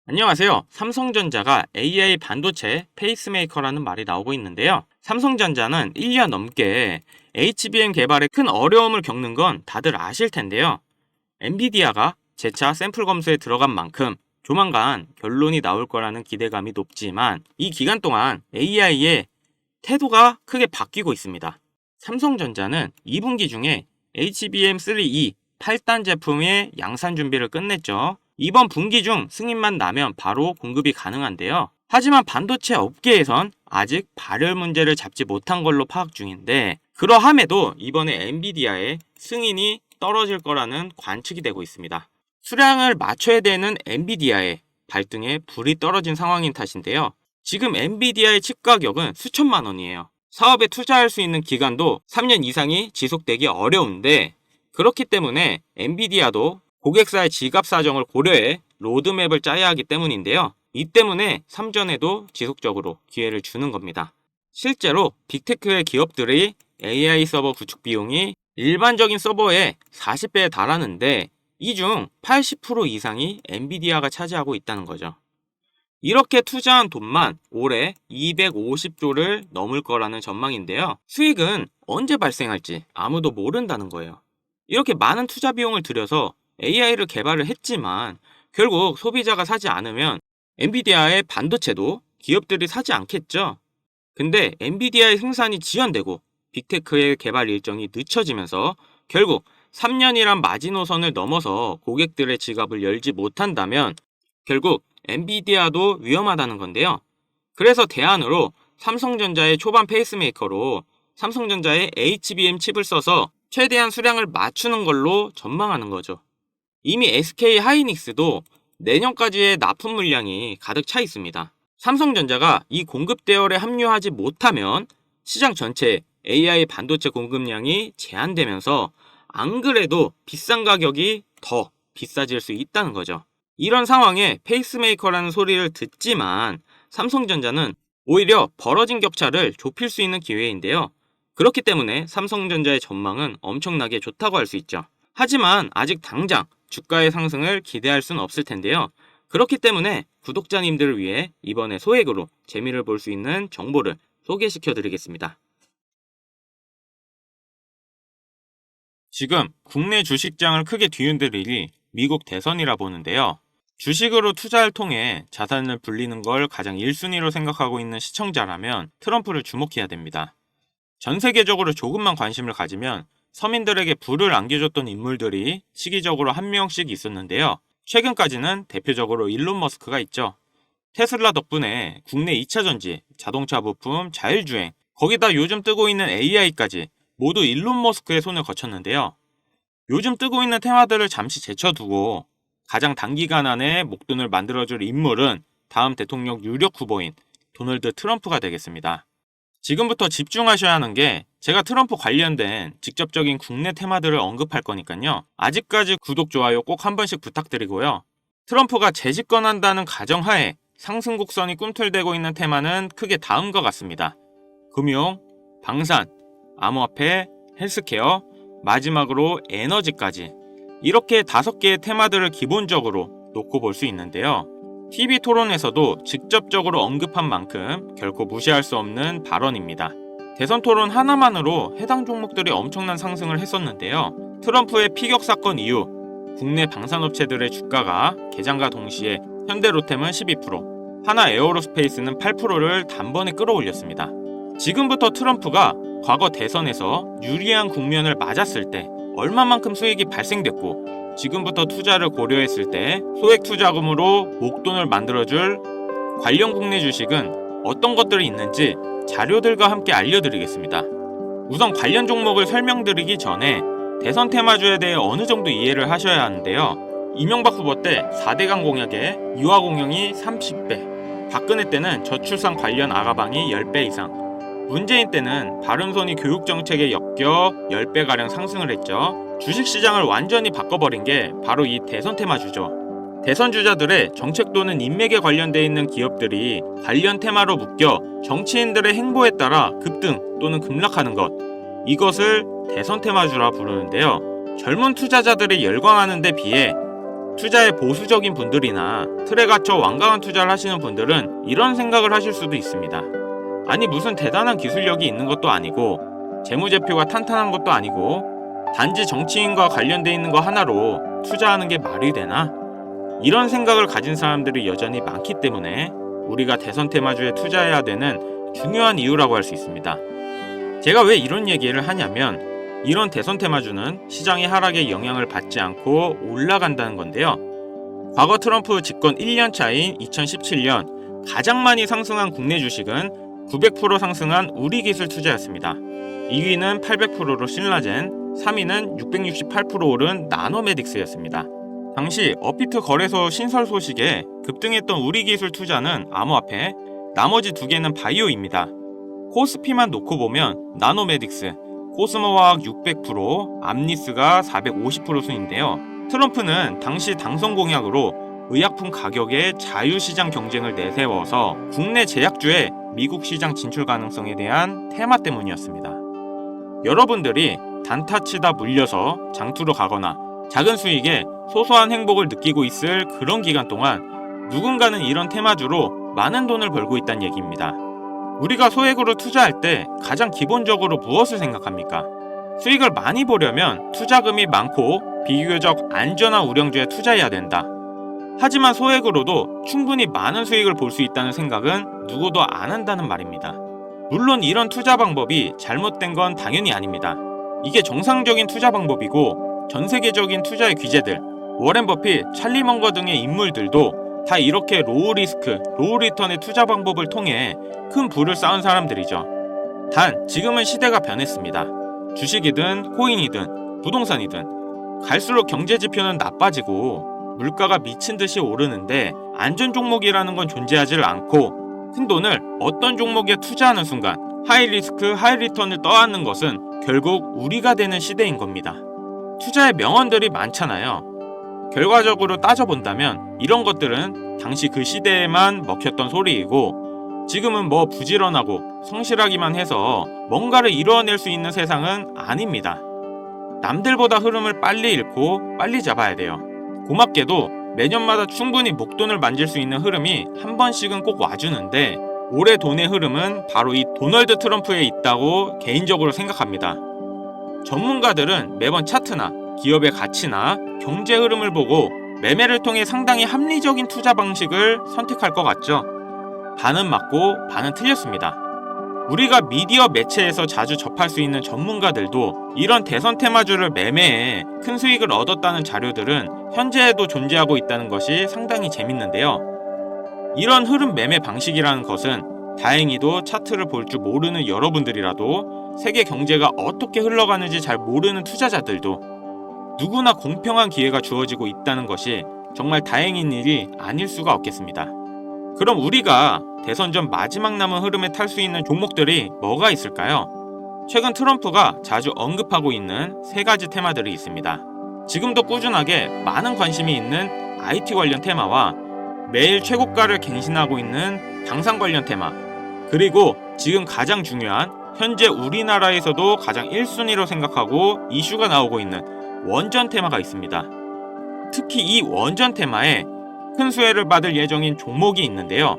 안녕하세요. 삼성전자가 AI 반도체 페이스메이커라는 말이 나오고 있는데요. 삼성전자는 1년 넘게 HBM 개발에 큰 어려움을 겪는 건 다들 아실 텐데요. 엔비디아가 재차 샘플 검수에 들어간 만큼 조만간 결론이 나올 거라는 기대감이 높지만 이 기간 동안 AI의 태도가 크게 바뀌고 있습니다. 삼성전자는 2분기 중에 HBM3E 8단 제품의 양산 준비를 끝냈죠. 이번 분기 중 승인만 나면 바로 공급이 가능한데요. 하지만 반도체 업계에선 아직 발열 문제를 잡지 못한 걸로 파악 중인데, 그러함에도 이번에 엔비디아의 승인이 떨어질 거라는 관측이 되고 있습니다. 수량을 맞춰야 되는 엔비디아의 발등에 불이 떨어진 상황인 탓인데요. 지금 엔비디아의 칩 가격은 수천만 원이에요. 사업에 투자할 수 있는 기간도 3년 이상이 지속되기 어려운데, 그렇기 때문에 엔비디아도 고객사의 지갑 사정을 고려해 로드맵을 짜야 하기 때문인데요. 이 때문에 삼전에도 지속적으로 기회를 주는 겁니다. 실제로 빅테크의 기업들이 AI 서버 구축 비용이 일반적인 서버의 40배에 달하는데 이 중 80% 이상이 엔비디아가 차지하고 있다는 거죠. 이렇게 투자한 돈만 올해 250조를 넘을 거라는 전망인데요. 수익은 언제 발생할지 아무도 모른다는 거예요. 이렇게 많은 투자 비용을 들여서 AI를 개발을 했지만 결국 소비자가 사지 않으면 엔비디아의 반도체도 기업들이 사지 않겠죠. 근데 엔비디아의 생산이 지연되고 빅테크의 개발 일정이 늦춰지면서 결국 3년이란 마지노선을 넘어서 고객들의 지갑을 열지 못한다면 결국 엔비디아도 위험하다는 건데요. 그래서 대안으로 삼성전자의 초반 페이스메이커로 삼성전자의 HBM 칩을 써서 최대한 수량을 맞추는 걸로 전망하는 거죠. 이미 SK 하이닉스도 내년까지의 납품 물량이 가득 차 있습니다. 삼성전자가 이 공급 대열에 합류하지 못하면 시장 전체 AI 반도체 공급량이 제한되면서 안 그래도 비싼 가격이 더 비싸질 수 있다는 거죠. 이런 상황에 페이스메이커라는 소리를 듣지만 삼성전자는 오히려 벌어진 격차를 좁힐 수 있는 기회인데요. 그렇기 때문에 삼성전자의 전망은 엄청나게 좋다고 할 수 있죠. 하지만 아직 당장 주가의 상승을 기대할 수는 없을 텐데요. 그렇기 때문에 구독자님들을 위해 이번에 소액으로 재미를 볼 수 있는 정보를 소개시켜 드리겠습니다. 지금 국내 주식장을 크게 뒤흔들 일이 미국 대선이라 보는데요. 주식으로 투자를 통해 자산을 불리는 걸 가장 1순위로 생각하고 있는 시청자라면 트럼프를 주목해야 됩니다. 전 세계적으로 조금만 관심을 가지면 서민들에게 부를 안겨줬던 인물들이 시기적으로 한 명씩 있었는데요. 최근까지는 대표적으로 일론 머스크가 있죠. 테슬라 덕분에 국내 2차전지, 자동차 부품, 자율주행, 거기다 요즘 뜨고 있는 AI까지 모두 일론 머스크의 손을 거쳤는데요. 요즘 뜨고 있는 테마들을 잠시 제쳐두고 가장 단기간 안에 목돈을 만들어줄 인물은 다음 대통령 유력 후보인 도널드 트럼프가 되겠습니다. 지금부터 집중하셔야 하는 게 제가 트럼프 관련된 직접적인 국내 테마들을 언급할 거니까요. 아직까지 구독, 좋아요 꼭 한 번씩 부탁드리고요. 트럼프가 재집권한다는 가정하에 상승 곡선이 꿈틀대고 있는 테마는 크게 다음과 같습니다. 금융, 방산, 암호화폐, 헬스케어, 마지막으로 에너지까지 이렇게 5개의 테마들을 기본적으로 놓고 볼 수 있는데요. TV 토론에서도 직접적으로 언급한 만큼 결코 무시할 수 없는 발언입니다. 대선 토론 하나만으로 해당 종목들이 엄청난 상승을 했었는데요. 트럼프의 피격 사건 이후 국내 방산업체들의 주가가 개장과 동시에 현대로템은 12%, 하나 에어로스페이스는 8%를 단번에 끌어올렸습니다. 지금부터 트럼프가 과거 대선에서 유리한 국면을 맞았을 때 얼마만큼 수익이 발생됐고 지금부터 투자를 고려했을 때 소액 투자금으로 목돈을 만들어줄 관련 국내 주식은 어떤 것들이 있는지 자료들과 함께 알려드리겠습니다. 우선 관련 종목을 설명드리기 전에 대선 테마주에 대해 어느 정도 이해를 하셔야 하는데요. 이명박 후보 때 4대강 공약에 유아 공영이 30배, 박근혜 때는 저출산 관련 아가방이 10배 이상, 문재인 때는 바른손이 교육정책에 엮여 10배가량 상승을 했죠. 주식시장을 완전히 바꿔버린 게 바로 이 대선 테마주죠. 대선 주자들의 정책 또는 인맥에 관련돼 있는 기업들이 관련 테마로 묶여 정치인들의 행보에 따라 급등 또는 급락하는 것, 이것을 대선 테마주라 부르는데요. 젊은 투자자들이 열광하는 데 비해 투자에 보수적인 분들이나 틀에 갇혀 완강한 투자를 하시는 분들은 이런 생각을 하실 수도 있습니다. 아니 무슨 대단한 기술력이 있는 것도 아니고 재무제표가 탄탄한 것도 아니고 단지 정치인과 관련돼 있는 거 하나로 투자하는 게 말이 되나? 이런 생각을 가진 사람들이 여전히 많기 때문에 우리가 대선 테마주에 투자해야 되는 중요한 이유라고 할 수 있습니다. 제가 왜 이런 얘기를 하냐면 이런 대선 테마주는 시장의 하락에 영향을 받지 않고 올라간다는 건데요. 과거 트럼프 집권 1년 차인 2017년 가장 많이 상승한 국내 주식은 900% 상승한 우리기술 투자였습니다. 2위는 800%로 신라젠, 3위는 668% 오른 나노메딕스였습니다. 당시 업비트 거래소 신설 소식에 급등했던 우리기술 투자는 암호화폐, 나머지 두 개는 바이오입니다. 코스피만 놓고 보면 나노메딕스, 코스모화학 600%, 암리스가 450% 순인데요. 트럼프는 당시 당선 공약으로 의약품 가격의 자유시장 경쟁을 내세워서 국내 제약주의 미국 시장 진출 가능성에 대한 테마 때문이었습니다. 여러분들이 단타치다 물려서 장투로 가거나 작은 수익에 소소한 행복을 느끼고 있을 그런 기간 동안 누군가는 이런 테마주로 많은 돈을 벌고 있다는 얘기입니다. 우리가 소액으로 투자할 때 가장 기본적으로 무엇을 생각합니까? 수익을 많이 보려면 투자금이 많고 비교적 안전한 우량주에 투자해야 된다. 하지만 소액으로도 충분히 많은 수익을 볼 수 있다는 생각은 누구도 안 한다는 말입니다. 물론 이런 투자 방법이 잘못된 건 당연히 아닙니다. 이게 정상적인 투자 방법이고 전 세계적인 투자의 귀재들, 워렌 버핏, 찰리 먼거 등의 인물들도 다 이렇게 로우 리스크, 로우 리턴의 투자 방법을 통해 큰 부를 쌓은 사람들이죠. 단 지금은 시대가 변했습니다. 주식이든 코인이든 부동산이든 갈수록 경제 지표는 나빠지고 물가가 미친 듯이 오르는데 안전 종목이라는 건 존재하지 않고 큰 돈을 어떤 종목에 투자하는 순간 하이 리스크, 하이 리턴을 떠안는 것은 결국 우리가 되는 시대인 겁니다. 투자의 명언들이 많잖아요. 결과적으로 따져본다면 이런 것들은 당시 그 시대에만 먹혔던 소리이고 지금은 뭐 부지런하고 성실하기만 해서 뭔가를 이루어낼 수 있는 세상은 아닙니다. 남들보다 흐름을 빨리 읽고 빨리 잡아야 돼요. 고맙게도 매년마다 충분히 목돈을 만질 수 있는 흐름이 한 번씩은 꼭 와주는데 올해 돈의 흐름은 바로 이 도널드 트럼프에 있다고 개인적으로 생각합니다. 전문가들은 매번 차트나 기업의 가치나 경제 흐름을 보고 매매를 통해 상당히 합리적인 투자 방식을 선택할 것 같죠. 반은 맞고 반은 틀렸습니다. 우리가 미디어 매체에서 자주 접할 수 있는 전문가들도 이런 대선 테마주를 매매해 큰 수익을 얻었다는 자료들은 현재에도 존재하고 있다는 것이 상당히 재밌는데요. 이런 흐름 매매 방식이라는 것은 다행히도 차트를 볼 줄 모르는 여러분들이라도 세계 경제가 어떻게 흘러가는지 잘 모르는 투자자들도 누구나 공평한 기회가 주어지고 있다는 것이 정말 다행인 일이 아닐 수가 없겠습니다. 그럼 우리가 대선 전 마지막 남은 흐름에 탈 수 있는 종목들이 뭐가 있을까요? 최근 트럼프가 자주 언급하고 있는 세 가지 테마들이 있습니다. 지금도 꾸준하게 많은 관심이 있는 IT 관련 테마와 매일 최고가를 갱신하고 있는 당산 관련 테마, 그리고 지금 가장 중요한 현재 우리나라에서도 가장 1순위로 생각하고 이슈가 나오고 있는 원전 테마가 있습니다. 특히 이 원전 테마에 큰 수혜를 받을 예정인 종목이 있는데요.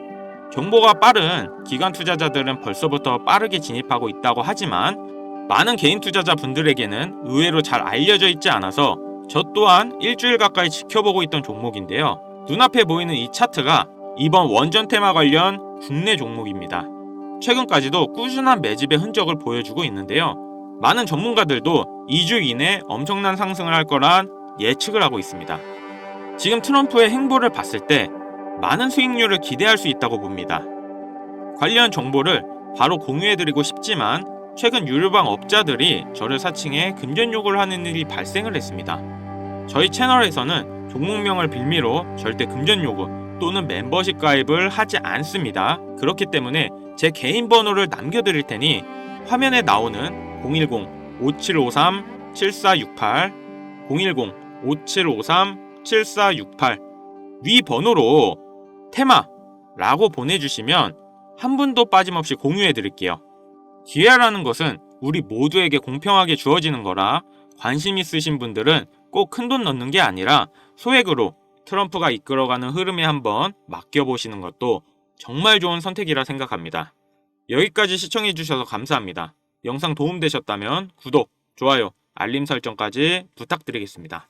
정보가 빠른 기관 투자자들은 벌써부터 빠르게 진입하고 있다고 하지만 많은 개인 투자자분들에게는 의외로 잘 알려져 있지 않아서 저 또한 일주일 가까이 지켜보고 있던 종목인데요. 눈앞에 보이는 이 차트가 이번 원전 테마 관련 국내 종목입니다. 최근까지도 꾸준한 매집의 흔적을 보여주고 있는데요. 많은 전문가들도 2주 이내 엄청난 상승을 할 거란 예측을 하고 있습니다. 지금 트럼프의 행보를 봤을 때 많은 수익률을 기대할 수 있다고 봅니다. 관련 정보를 바로 공유해드리고 싶지만 최근 유료방 업자들이 저를 사칭해 금전 요구를 하는 일이 발생을 했습니다. 저희 채널에서는 종목명을 빌미로 절대 금전 요구 또는 멤버십 가입을 하지 않습니다. 그렇기 때문에 제 개인 번호를 남겨드릴 테니 화면에 나오는 010-5753-7468 010-5753-7468 위 번호로 테마라고 보내주시면 한 분도 빠짐없이 공유해드릴게요. 기회라는 것은 우리 모두에게 공평하게 주어지는 거라 관심 있으신 분들은 꼭 큰돈 넣는 게 아니라 소액으로 트럼프가 이끌어가는 흐름에 한번 맡겨보시는 것도 정말 좋은 선택이라 생각합니다. 여기까지 시청해주셔서 감사합니다. 영상 도움되셨다면 구독, 좋아요, 알림 설정까지 부탁드리겠습니다.